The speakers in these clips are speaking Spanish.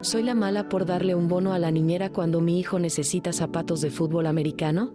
¿Soy la mala por darle un bono a la niñera cuando mi hijo necesita zapatos de fútbol americano?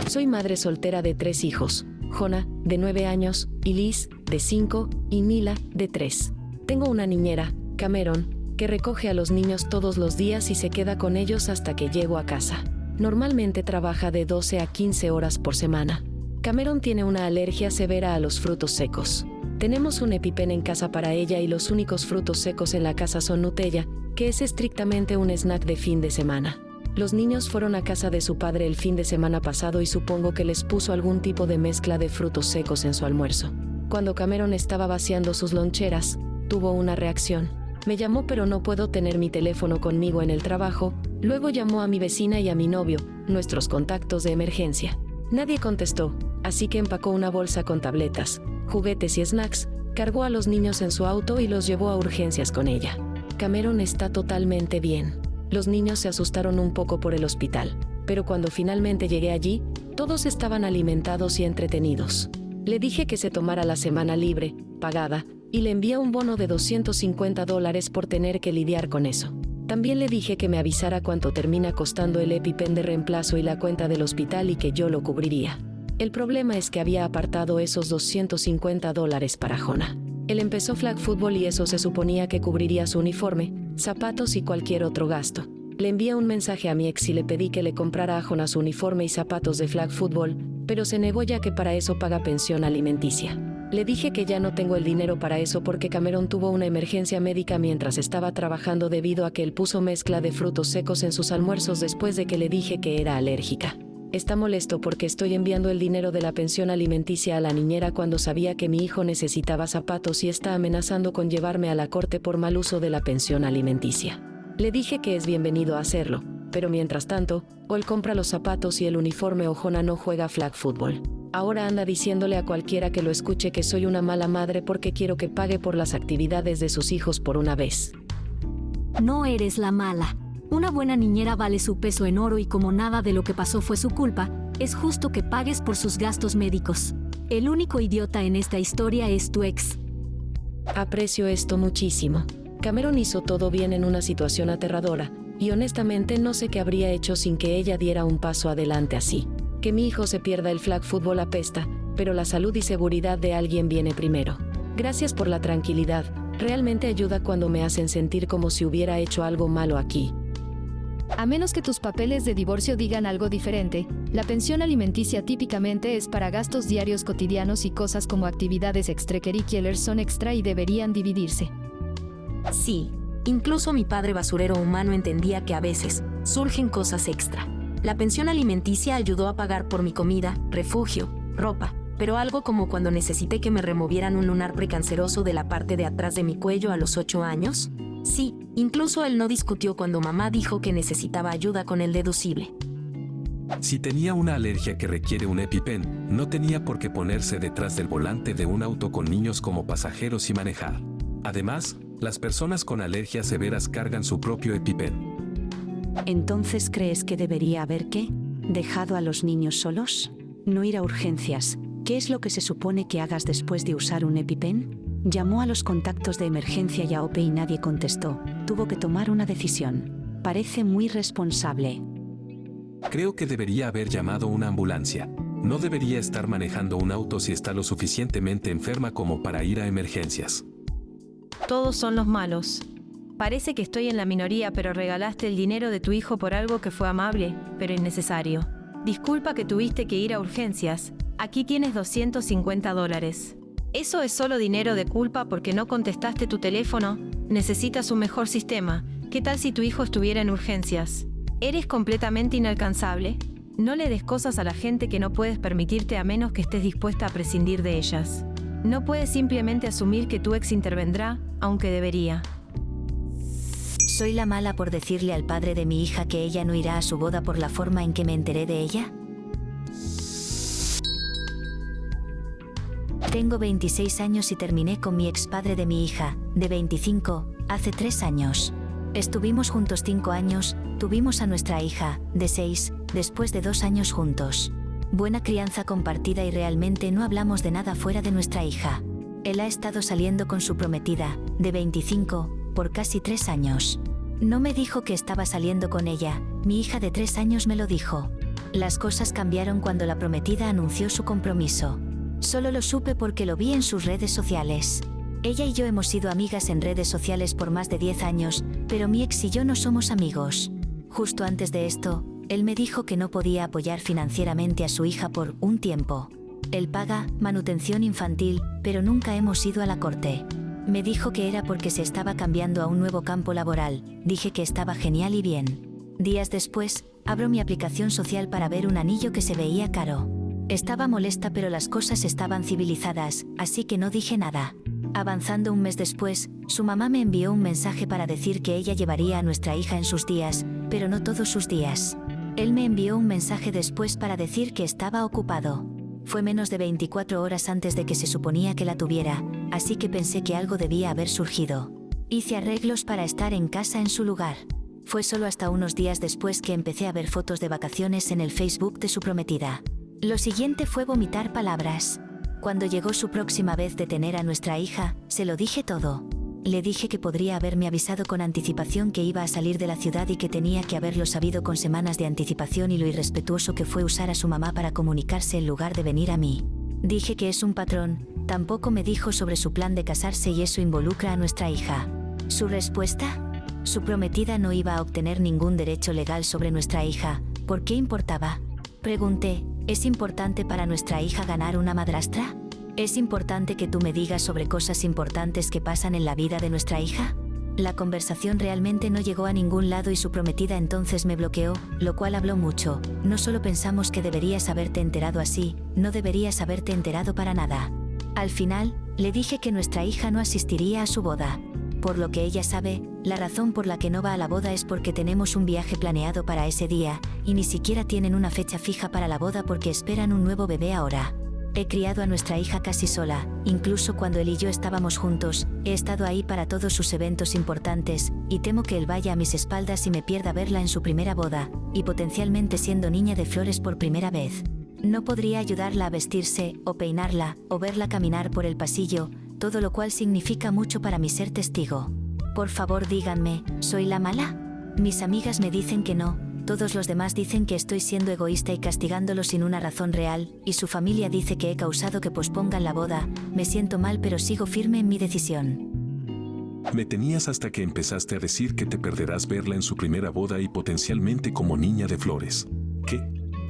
Soy madre soltera de 3 hijos, Jonah, de 9 años, y Liz, de 5, y Mila, de 3. Tengo una niñera, Cameron, que recoge a los niños todos los días y se queda con ellos hasta que llego a casa. Normalmente trabaja de 12 a 15 horas por semana. Cameron tiene una alergia severa a los frutos secos. Tenemos un EpiPen en casa para ella y los únicos frutos secos en la casa son Nutella, que es estrictamente un snack de fin de semana. Los niños fueron a casa de su padre el fin de semana pasado y supongo que les puso algún tipo de mezcla de frutos secos en su almuerzo. Cuando Cameron estaba vaciando sus loncheras, tuvo una reacción. Me llamó pero no puedo tener mi teléfono conmigo en el trabajo, luego llamó a mi vecina y a mi novio, nuestros contactos de emergencia. Nadie contestó, así que empacó una bolsa con tabletas, juguetes y snacks, cargó a los niños en su auto y los llevó a urgencias con ella. Cameron está totalmente bien. Los niños se asustaron un poco por el hospital, pero cuando finalmente llegué allí, todos estaban alimentados y entretenidos. Le dije que se tomara la semana libre, pagada, y le envié un bono de $250 por tener que lidiar con eso. También le dije que me avisara cuánto termina costando el EpiPen de reemplazo y la cuenta del hospital y que yo lo cubriría. El problema es que había apartado esos $250 para Jonah. Él empezó flag football y eso se suponía que cubriría su uniforme, zapatos y cualquier otro gasto. Le envié un mensaje a mi ex y le pedí que le comprara a Jonah su uniforme y zapatos de flag football, pero se negó ya que para eso paga pensión alimenticia. Le dije que ya no tengo el dinero para eso porque Cameron tuvo una emergencia médica mientras estaba trabajando debido a que él puso mezcla de frutos secos en sus almuerzos después de que le dije que era alérgica. Está molesto porque estoy enviando el dinero de la pensión alimenticia a la niñera cuando sabía que mi hijo necesitaba zapatos y está amenazando con llevarme a la corte por mal uso de la pensión alimenticia. Le dije que es bienvenido a hacerlo, pero mientras tanto, o él compra los zapatos y el uniforme o Jonah no juega flag football. Ahora anda diciéndole a cualquiera que lo escuche que soy una mala madre porque quiero que pague por las actividades de sus hijos por una vez. No eres la mala. Una buena niñera vale su peso en oro y como nada de lo que pasó fue su culpa, es justo que pagues por sus gastos médicos. El único idiota en esta historia es tu ex. Aprecio esto muchísimo. Cameron hizo todo bien en una situación aterradora, y honestamente no sé qué habría hecho sin que ella diera un paso adelante así. Que mi hijo se pierda el flag football apesta, pero la salud y seguridad de alguien viene primero. Gracias por la tranquilidad, realmente ayuda cuando me hacen sentir como si hubiera hecho algo malo aquí. A menos que tus papeles de divorcio digan algo diferente, la pensión alimenticia típicamente es para gastos diarios cotidianos y cosas como actividades extracurriculares son extra y deberían dividirse. Sí, incluso mi padre basurero humano entendía que a veces surgen cosas extra. La pensión alimenticia ayudó a pagar por mi comida, refugio, ropa, pero algo como cuando necesité que me removieran un lunar precanceroso de la parte de atrás de mi cuello a los 8 años. Sí, incluso él no discutió cuando mamá dijo que necesitaba ayuda con el deducible. Si tenía una alergia que requiere un EpiPen, no tenía por qué ponerse detrás del volante de un auto con niños como pasajeros y manejar. Además, las personas con alergias severas cargan su propio EpiPen. ¿Entonces crees que debería haber qué? ¿Dejado a los niños solos? ¿No ir a urgencias? ¿Qué es lo que se supone que hagas después de usar un EpiPen? Llamó a los contactos de emergencia y a OPE y nadie contestó. Tuvo que tomar una decisión. Parece muy responsable. Creo que debería haber llamado una ambulancia. No debería estar manejando un auto si está lo suficientemente enferma como para ir a emergencias. Todos son los malos. Parece que estoy en la minoría, pero regalaste el dinero de tu hijo por algo que fue amable, pero innecesario. Disculpa que tuviste que ir a urgencias. Aquí tienes $250. Eso es solo dinero de culpa porque no contestaste tu teléfono. Necesitas un mejor sistema. ¿Qué tal si tu hijo estuviera en urgencias? ¿Eres completamente inalcanzable? No le des cosas a la gente que no puedes permitirte a menos que estés dispuesta a prescindir de ellas. No puedes simplemente asumir que tu ex intervendrá, aunque debería. ¿Soy la mala por decirle al padre de mi hija que ella no irá a su boda por la forma en que me enteré de ella? Tengo 26 años y terminé con mi ex padre de mi hija, de 25, hace 3 años. Estuvimos juntos 5 años, tuvimos a nuestra hija, de 6, después de 2 años juntos. Buena crianza compartida y realmente no hablamos de nada fuera de nuestra hija. Él ha estado saliendo con su prometida, de 25, por casi 3 años. No me dijo que estaba saliendo con ella, mi hija de 3 años me lo dijo. Las cosas cambiaron cuando la prometida anunció su compromiso. Solo lo supe porque lo vi en sus redes sociales. Ella y yo hemos sido amigas en redes sociales por más de 10 años, pero mi ex y yo no somos amigos. Justo antes de esto, él me dijo que no podía apoyar financieramente a su hija por un tiempo. Él paga manutención infantil, pero nunca hemos ido a la corte. Me dijo que era porque se estaba cambiando a un nuevo campo laboral. Dije que estaba genial y bien. Días después, abro mi aplicación social para ver un anillo que se veía caro. Estaba molesta, pero las cosas estaban civilizadas, así que no dije nada. Avanzando un mes después, su mamá me envió un mensaje para decir que ella llevaría a nuestra hija en sus días, pero no todos sus días. Él me envió un mensaje después para decir que estaba ocupado. Fue menos de 24 horas antes de que se suponía que la tuviera, así que pensé que algo debía haber surgido. Hice arreglos para estar en casa en su lugar. Fue solo hasta unos días después que empecé a ver fotos de vacaciones en el Facebook de su prometida. Lo siguiente fue vomitar palabras. Cuando llegó su próxima vez de tener a nuestra hija, se lo dije todo. Le dije que podría haberme avisado con anticipación que iba a salir de la ciudad y que tenía que haberlo sabido con semanas de anticipación, y lo irrespetuoso que fue usar a su mamá para comunicarse en lugar de venir a mí. Dije que es un patrón. Tampoco me dijo sobre su plan de casarse y eso involucra a nuestra hija. ¿Su respuesta? Su prometida no iba a obtener ningún derecho legal sobre nuestra hija. ¿Por qué importaba? Pregunté, ¿es importante para nuestra hija ganar una madrastra? ¿Es importante que tú me digas sobre cosas importantes que pasan en la vida de nuestra hija? La conversación realmente no llegó a ningún lado y su prometida entonces me bloqueó, lo cual habló mucho. No solo pensamos que deberías haberte enterado así, no deberías haberte enterado para nada. Al final, le dije que nuestra hija no asistiría a su boda. Por lo que ella sabe, la razón por la que no va a la boda es porque tenemos un viaje planeado para ese día, y ni siquiera tienen una fecha fija para la boda porque esperan un nuevo bebé ahora. He criado a nuestra hija casi sola, incluso cuando él y yo estábamos juntos, he estado ahí para todos sus eventos importantes, y temo que él vaya a mis espaldas y me pierda verla en su primera boda, y potencialmente siendo niña de flores por primera vez. No podría ayudarla a vestirse, o peinarla, o verla caminar por el pasillo, todo lo cual significa mucho para mí ser testigo. Por favor díganme, ¿soy la mala? Mis amigas me dicen que no. Todos los demás dicen que estoy siendo egoísta y castigándolo sin una razón real, y su familia dice que he causado que pospongan la boda. Me siento mal, pero sigo firme en mi decisión. Me tenías hasta que empezaste a decir que te perderás verla en su primera boda y potencialmente como niña de flores. ¿Qué?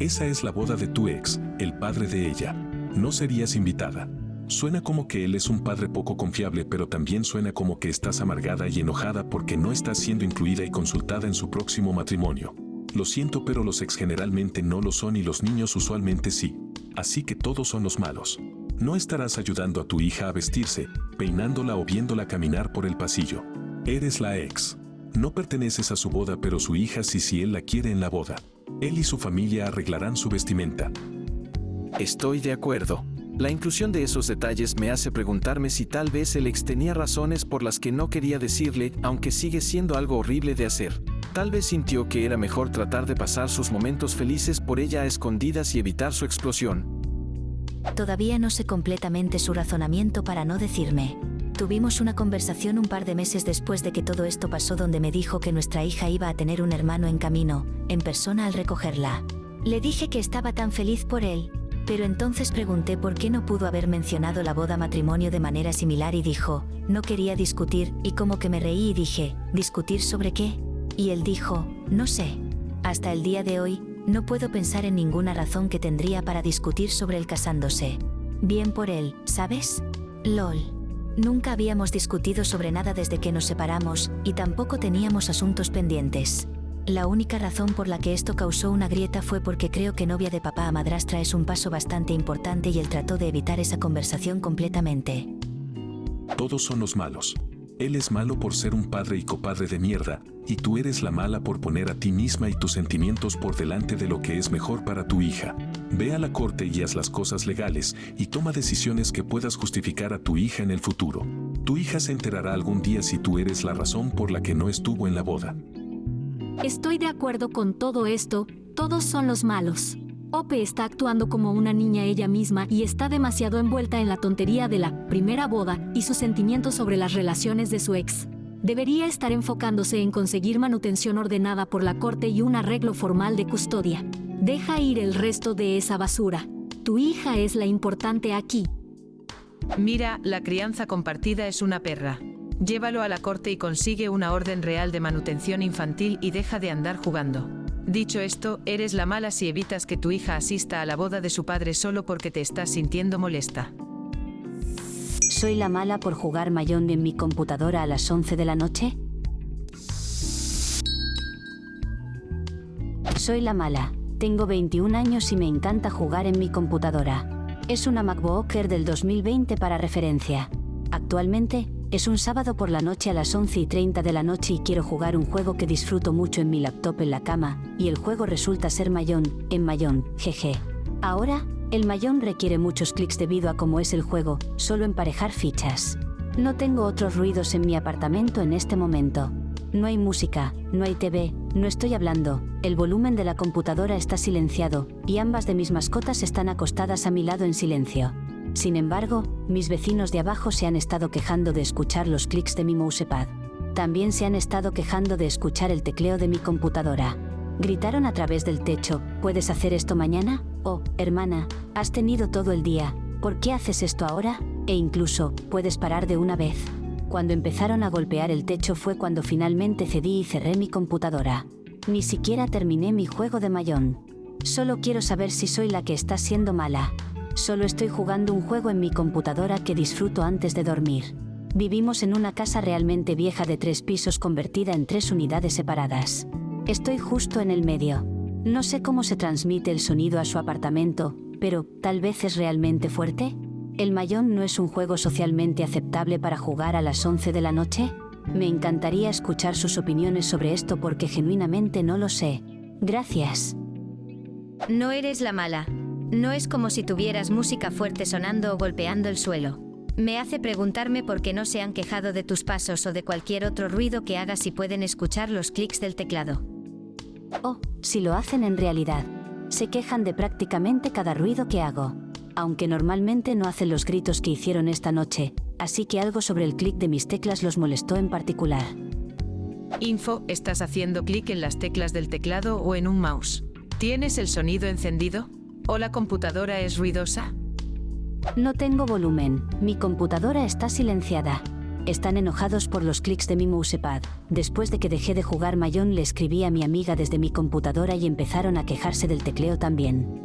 Esa es la boda de tu ex, el padre de ella. No serías invitada. Suena como que él es un padre poco confiable, pero también suena como que estás amargada y enojada porque no estás siendo incluida y consultada en su próximo matrimonio. Lo siento, pero los ex generalmente no lo son y los niños usualmente sí. Así que todos son los malos. No estarás ayudando a tu hija a vestirse, peinándola o viéndola caminar por el pasillo. Eres la ex. No perteneces a su boda, pero su hija sí, si él la quiere en la boda. Él y su familia arreglarán su vestimenta. Estoy de acuerdo. La inclusión de esos detalles me hace preguntarme si tal vez el ex tenía razones por las que no quería decirle, aunque sigue siendo algo horrible de hacer. Tal vez sintió que era mejor tratar de pasar sus momentos felices por ella a escondidas y evitar su explosión. Todavía no sé completamente su razonamiento para no decirme. Tuvimos una conversación un par de meses después de que todo esto pasó, donde me dijo que nuestra hija iba a tener un hermano en camino, en persona al recogerla. Le dije que estaba tan feliz por él. Pero entonces pregunté por qué no pudo haber mencionado la boda matrimonio de manera similar y dijo, no quería discutir, y como que me reí y dije, ¿discutir sobre qué? Y él dijo, no sé. Hasta el día de hoy, no puedo pensar en ninguna razón que tendría para discutir sobre él casándose. Bien por él, ¿sabes? LOL. Nunca habíamos discutido sobre nada desde que nos separamos, y tampoco teníamos asuntos pendientes. La única razón por la que esto causó una grieta fue porque creo que novia de papá a madrastra es un paso bastante importante y él trató de evitar esa conversación completamente. Todos son los malos. Él es malo por ser un padre y copadre de mierda, y tú eres la mala por poner a ti misma y tus sentimientos por delante de lo que es mejor para tu hija. Ve a la corte y haz las cosas legales, y toma decisiones que puedas justificar a tu hija en el futuro. Tu hija se enterará algún día si tú eres la razón por la que no estuvo en la boda. Estoy de acuerdo con todo esto, todos son los malos. Ope está actuando como una niña ella misma y está demasiado envuelta en la tontería de la primera boda y sus sentimientos sobre las relaciones de su ex. Debería estar enfocándose en conseguir manutención ordenada por la corte y un arreglo formal de custodia. Deja ir el resto de esa basura. Tu hija es la importante aquí. Mira, la crianza compartida es una perra. Llévalo a la corte y consigue una orden real de manutención infantil y deja de andar jugando. Dicho esto, eres la mala si evitas que tu hija asista a la boda de su padre solo porque te estás sintiendo molesta. ¿Soy la mala por jugar Mahjong en mi computadora a las 11 de la noche? Soy la mala. Tengo 21 años y me encanta jugar en mi computadora. Es una MacBook Air del 2020 para referencia. Actualmente, es un sábado por la noche a las 11:30 de la noche y quiero jugar un juego que disfruto mucho en mi laptop en la cama, y el juego resulta ser Mahjong, en Mahjong, jeje. Ahora, el Mahjong requiere muchos clics debido a cómo es el juego, solo emparejar fichas. No tengo otros ruidos en mi apartamento en este momento. No hay música, no hay TV, no estoy hablando, el volumen de la computadora está silenciado, y ambas de mis mascotas están acostadas a mi lado en silencio. Sin embargo, mis vecinos de abajo se han estado quejando de escuchar los clics de mi mousepad. También se han estado quejando de escuchar el tecleo de mi computadora. Gritaron a través del techo, ¿puedes hacer esto mañana? Oh, hermana, has tenido todo el día, ¿por qué haces esto ahora? E incluso, ¿puedes parar de una vez? Cuando empezaron a golpear el techo fue cuando finalmente cedí y cerré mi computadora. Ni siquiera terminé mi juego de Mahjong. Solo quiero saber si soy la que está siendo mala. Solo estoy jugando un juego en mi computadora que disfruto antes de dormir. Vivimos en una casa realmente vieja de 3 pisos convertida en 3 unidades separadas. Estoy justo en el medio. No sé cómo se transmite el sonido a su apartamento, pero ¿tal vez es realmente fuerte? ¿El Mahjong no es un juego socialmente aceptable para jugar a las 11 de la noche? Me encantaría escuchar sus opiniones sobre esto porque genuinamente no lo sé. Gracias. No eres la mala. No es como si tuvieras música fuerte sonando o golpeando el suelo. Me hace preguntarme por qué no se han quejado de tus pasos o de cualquier otro ruido que hagas si pueden escuchar los clics del teclado. Oh, si lo hacen en realidad. Se quejan de prácticamente cada ruido que hago. Aunque normalmente no hacen los gritos que hicieron esta noche, así que algo sobre el clic de mis teclas los molestó en particular. Info, ¿estás haciendo clic en las teclas del teclado o en un mouse? ¿Tienes el sonido encendido? ¿O la computadora es ruidosa? No tengo volumen, mi computadora está silenciada. Están enojados por los clics de mi mousepad. Después de que dejé de jugar Mahjong le escribí a mi amiga desde mi computadora y empezaron a quejarse del tecleo también.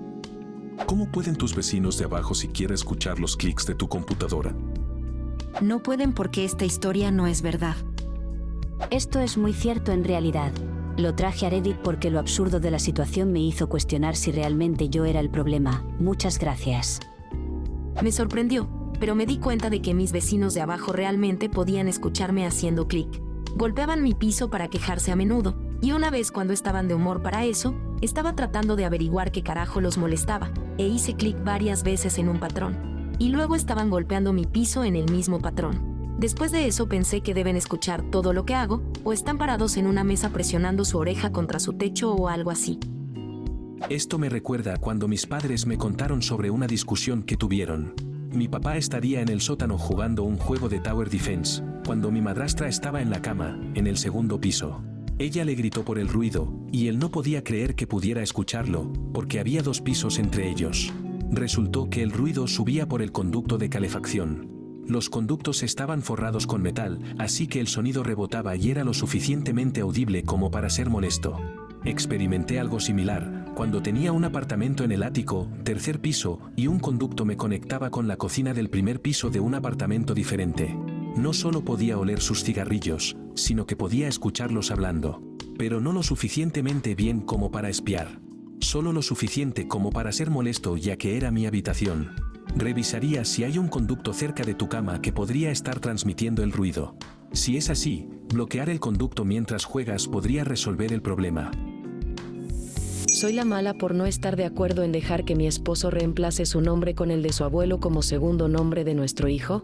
¿Cómo pueden tus vecinos de abajo siquiera escuchar los clics de tu computadora? No pueden porque esta historia no es verdad. Esto es muy cierto en realidad. Lo traje a Reddit porque lo absurdo de la situación me hizo cuestionar si realmente yo era el problema. Muchas gracias. Me sorprendió, pero me di cuenta de que mis vecinos de abajo realmente podían escucharme haciendo clic. Golpeaban mi piso para quejarse a menudo, y una vez cuando estaban de humor para eso, estaba tratando de averiguar qué carajo los molestaba, e hice clic varias veces en un patrón. Y luego estaban golpeando mi piso en el mismo patrón. Después de eso pensé que deben escuchar todo lo que hago, o están parados en una mesa presionando su oreja contra su techo o algo así. Esto me recuerda a cuando mis padres me contaron sobre una discusión que tuvieron. Mi papá estaría en el sótano jugando un juego de Tower Defense, cuando mi madrastra estaba en la cama, en el segundo piso. Ella le gritó por el ruido, y él no podía creer que pudiera escucharlo, porque había 2 pisos entre ellos. Resultó que el ruido subía por el conducto de calefacción. Los conductos estaban forrados con metal, así que el sonido rebotaba y era lo suficientemente audible como para ser molesto. Experimenté algo similar, cuando tenía un apartamento en el ático, 3er piso, y un conducto me conectaba con la cocina del 1er piso de un apartamento diferente. No solo podía oler sus cigarrillos, sino que podía escucharlos hablando. Pero no lo suficientemente bien como para espiar. Solo lo suficiente como para ser molesto ya que era mi habitación. Revisaría si hay un conducto cerca de tu cama que podría estar transmitiendo el ruido. Si es así, bloquear el conducto mientras juegas podría resolver el problema. ¿Soy la mala por no estar de acuerdo en dejar que mi esposo reemplace su nombre con el de su abuelo como segundo nombre de nuestro hijo?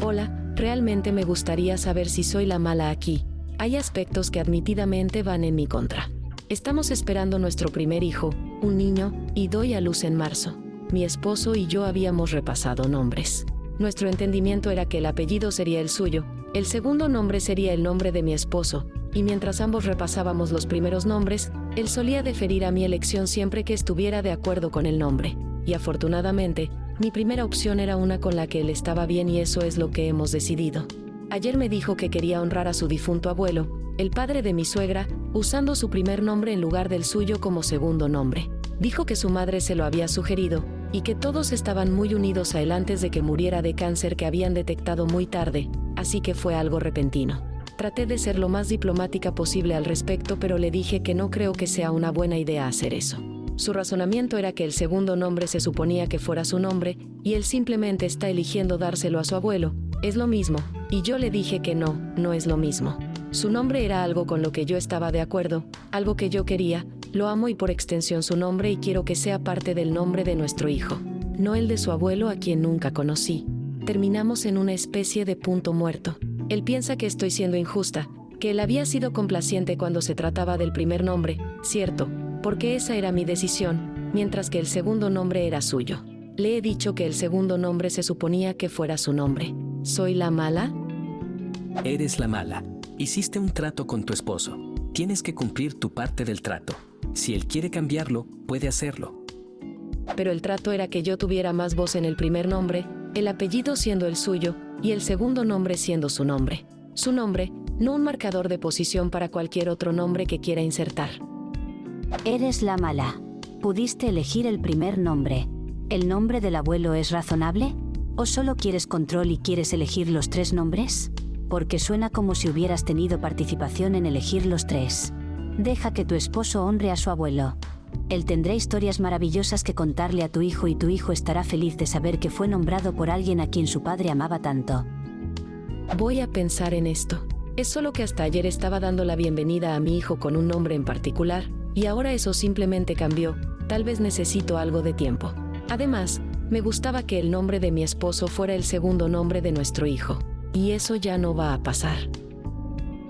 Hola, realmente me gustaría saber si soy la mala aquí. Hay aspectos que admitidamente van en mi contra. Estamos esperando nuestro primer hijo, un niño, y doy a luz en marzo. Mi esposo y yo habíamos repasado nombres. Nuestro entendimiento era que el apellido sería el suyo, el segundo nombre sería el nombre de mi esposo, y mientras ambos repasábamos los primeros nombres, él solía deferir a mi elección siempre que estuviera de acuerdo con el nombre. Y afortunadamente, mi primera opción era una con la que él estaba bien y eso es lo que hemos decidido. Ayer me dijo que quería honrar a su difunto abuelo, el padre de mi suegra, usando su primer nombre en lugar del suyo como segundo nombre. Dijo que su madre se lo había sugerido, y que todos estaban muy unidos a él antes de que muriera de cáncer que habían detectado muy tarde, así que fue algo repentino. Traté de ser lo más diplomática posible al respecto, pero le dije que no creo que sea una buena idea hacer eso. Su razonamiento era que el segundo nombre se suponía que fuera su nombre, y él simplemente está eligiendo dárselo a su abuelo. Es lo mismo, y yo le dije que no es lo mismo. Su nombre era algo con lo que yo estaba de acuerdo, algo que yo quería, lo amo y por extensión su nombre y quiero que sea parte del nombre de nuestro hijo, no el de su abuelo a quien nunca conocí. Terminamos en una especie de punto muerto. Él piensa que estoy siendo injusta, que él había sido complaciente cuando se trataba del primer nombre, cierto, porque esa era mi decisión, mientras que el segundo nombre era suyo. Le he dicho que el segundo nombre se suponía que fuera su nombre. ¿Soy la mala? Eres la mala. Hiciste un trato con tu esposo. Tienes que cumplir tu parte del trato. Si él quiere cambiarlo, puede hacerlo. Pero el trato era que yo tuviera más voz en el primer nombre, el apellido siendo el suyo, y el segundo nombre siendo su nombre. Su nombre, no un marcador de posición para cualquier otro nombre que quiera insertar. Eres la mala. Pudiste elegir el primer nombre. ¿El nombre del abuelo es razonable? ¿O solo quieres control y quieres elegir los 3 nombres? Porque suena como si hubieras tenido participación en elegir los 3. Deja que tu esposo honre a su abuelo. Él tendrá historias maravillosas que contarle a tu hijo y tu hijo estará feliz de saber que fue nombrado por alguien a quien su padre amaba tanto. Voy a pensar en esto. Es solo que hasta ayer estaba dando la bienvenida a mi hijo con un nombre en particular, y ahora eso simplemente cambió. Tal vez necesito algo de tiempo. Además, me gustaba que el nombre de mi esposo fuera el segundo nombre de nuestro hijo. Y eso ya no va a pasar.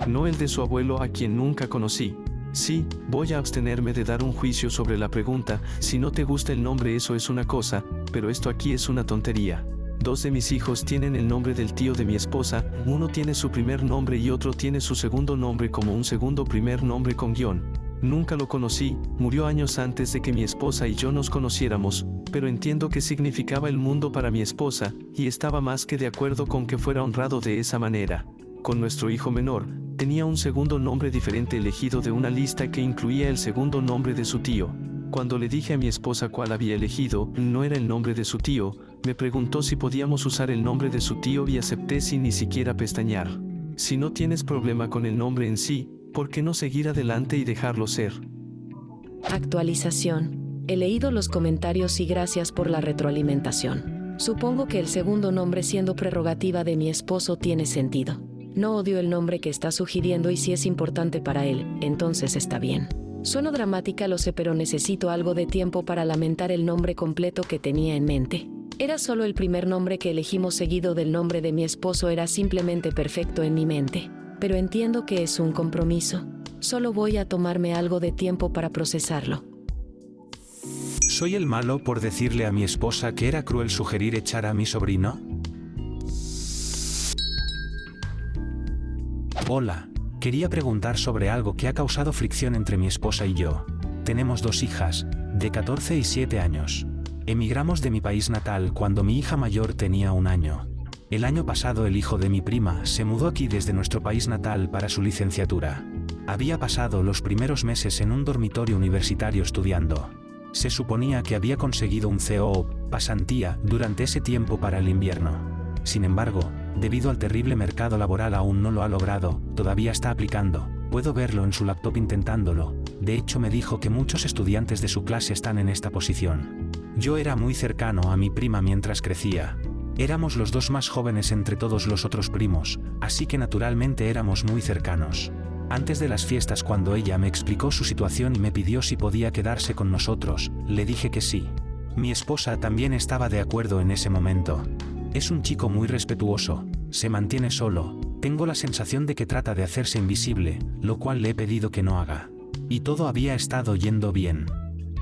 No el de su abuelo a quien nunca conocí. Sí, voy a abstenerme de dar un juicio sobre la pregunta. Si no te gusta el nombre, eso es una cosa, pero esto aquí es una tontería. 2 de mis hijos tienen el nombre del tío de mi esposa, uno tiene su primer nombre y otro tiene su segundo nombre como un segundo primer nombre con guión. Nunca lo conocí, murió años antes de que mi esposa y yo nos conociéramos, pero entiendo qué significaba el mundo para mi esposa, y estaba más que de acuerdo con que fuera honrado de esa manera. Con nuestro hijo menor, tenía un segundo nombre diferente elegido de una lista que incluía el segundo nombre de su tío. Cuando le dije a mi esposa cuál había elegido, no era el nombre de su tío, me preguntó si podíamos usar el nombre de su tío y acepté sin ni siquiera pestañear. Si no tienes problema con el nombre en sí, ¿por qué no seguir adelante y dejarlo ser? Actualización. He leído los comentarios y gracias por la retroalimentación. Supongo que el segundo nombre siendo prerrogativa de mi esposo tiene sentido. No odio el nombre que está sugiriendo y si es importante para él, entonces está bien. Sueno dramática, lo sé, pero necesito algo de tiempo para lamentar el nombre completo que tenía en mente. Era solo el primer nombre que elegimos seguido del nombre de mi esposo, era simplemente perfecto en mi mente. Pero entiendo que es un compromiso. Solo voy a tomarme algo de tiempo para procesarlo. ¿Soy el malo por decirle a mi esposa que era cruel sugerir echar a mi sobrino? Hola, quería preguntar sobre algo que ha causado fricción entre mi esposa y yo. Tenemos 2 hijas, de 14 y 7 años. Emigramos de mi país natal cuando mi hija mayor tenía 1 año. El año pasado el hijo de mi prima se mudó aquí desde nuestro país natal para su licenciatura. Había pasado los primeros meses en un dormitorio universitario estudiando. Se suponía que había conseguido un CO, pasantía, durante ese tiempo para el invierno. Sin embargo, debido al terrible mercado laboral aún no lo ha logrado, todavía está aplicando. Puedo verlo en su laptop intentándolo. De hecho me dijo que muchos estudiantes de su clase están en esta posición. Yo era muy cercano a mi prima mientras crecía. Éramos los 2 más jóvenes entre todos los otros primos, así que naturalmente éramos muy cercanos. Antes de las fiestas, cuando ella me explicó su situación y me pidió si podía quedarse con nosotros, le dije que sí. Mi esposa también estaba de acuerdo en ese momento. Es un chico muy respetuoso, se mantiene solo, tengo la sensación de que trata de hacerse invisible, lo cual le he pedido que no haga. y todo había estado yendo bien.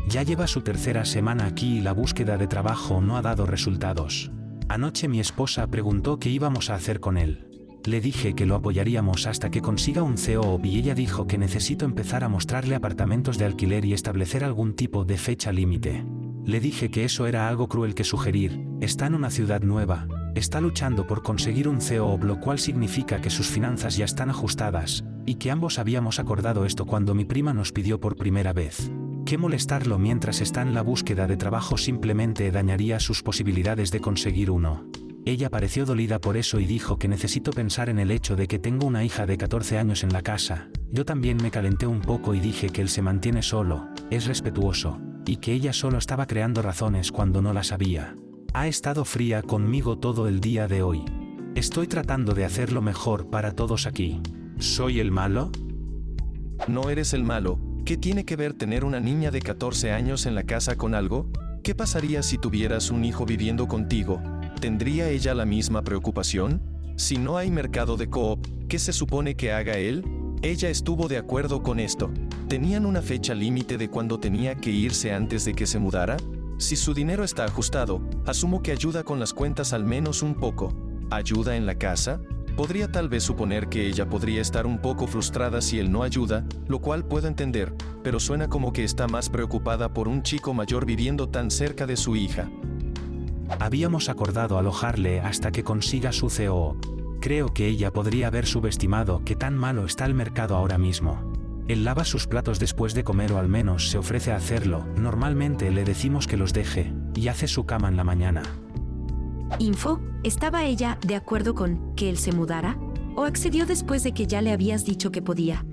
Ya lleva su tercera semana aquí y la búsqueda de trabajo no ha dado resultados. Anoche mi esposa preguntó qué íbamos a hacer con él. Le dije que lo apoyaríamos hasta que consiga un COO y ella dijo que necesito empezar a mostrarle apartamentos de alquiler y establecer algún tipo de fecha límite. Le dije que eso era algo cruel que sugerir, está en una ciudad nueva, está luchando por conseguir un COO, lo cual significa que sus finanzas ya están ajustadas, y que ambos habíamos acordado esto cuando mi prima nos pidió por primera vez. Que molestarlo mientras está en la búsqueda de trabajo simplemente dañaría sus posibilidades de conseguir uno. Ella pareció dolida por eso y dijo que necesito pensar en el hecho de que tengo una hija de 14 años en la casa. Yo también me calenté un poco y dije que él se mantiene solo, es respetuoso, y que ella solo estaba creando razones cuando no las había. Ha estado fría conmigo todo el día de hoy. Estoy tratando de hacer lo mejor para todos aquí. ¿Soy el malo? No eres el malo. ¿Qué tiene que ver tener una niña de 14 años en la casa con algo? ¿Qué pasaría si tuvieras un hijo viviendo contigo? ¿Tendría ella la misma preocupación? Si no hay mercado de co-op, ¿qué se supone que haga él? Ella estuvo de acuerdo con esto. ¿Tenían una fecha límite de cuándo tenía que irse antes de que se mudara? Si su dinero está ajustado, asumo que ayuda con las cuentas al menos un poco. ¿Ayuda en la casa? Podría tal vez suponer que ella podría estar un poco frustrada si él no ayuda, lo cual puedo entender, pero suena como que está más preocupada por un chico mayor viviendo tan cerca de su hija. Habíamos acordado alojarle hasta que consiga su COO. Creo que ella podría haber subestimado qué tan malo está el mercado ahora mismo. Él lava sus platos después de comer o al menos se ofrece a hacerlo, normalmente le decimos que los deje, y hace su cama en la mañana. Info, ¿estaba ella de acuerdo con que él se mudara? ¿O accedió después de que ya le habías dicho que podía?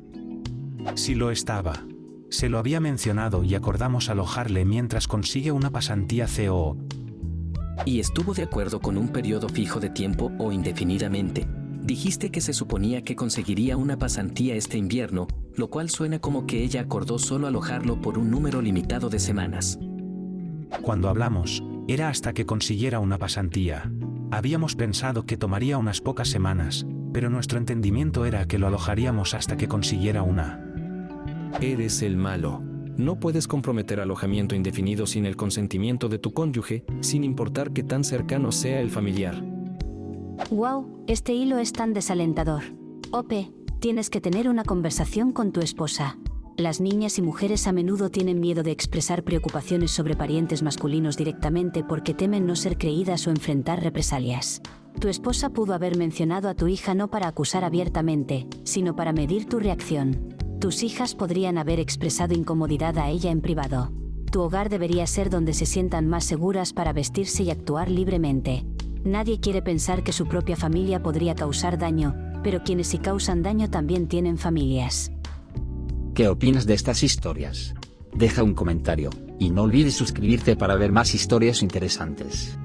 Sí lo estaba. Se lo había mencionado y acordamos alojarle mientras consigue una pasantía COO. ¿Y estuvo de acuerdo con un periodo fijo de tiempo o indefinidamente? Dijiste que se suponía que conseguiría una pasantía este invierno, lo cual suena como que ella acordó solo alojarlo por un número limitado de semanas. Cuando hablamos, era hasta que consiguiera una pasantía. Habíamos pensado que tomaría unas pocas semanas, pero nuestro entendimiento era que lo alojaríamos hasta que consiguiera una. Eres el malo. No puedes comprometer alojamiento indefinido sin el consentimiento de tu cónyuge, sin importar qué tan cercano sea el familiar. Wow, este hilo es tan desalentador. Ope, tienes que tener una conversación con tu esposa. Las niñas y mujeres a menudo tienen miedo de expresar preocupaciones sobre parientes masculinos directamente porque temen no ser creídas o enfrentar represalias. Tu esposa pudo haber mencionado a tu hija no para acusar abiertamente, sino para medir tu reacción. Tus hijas podrían haber expresado incomodidad a ella en privado. Tu hogar debería ser donde se sientan más seguras para vestirse y actuar libremente. Nadie quiere pensar que su propia familia podría causar daño, pero quienes sí causan daño también tienen familias. ¿Qué opinas de estas historias? Deja un comentario, y no olvides suscribirte para ver más historias interesantes.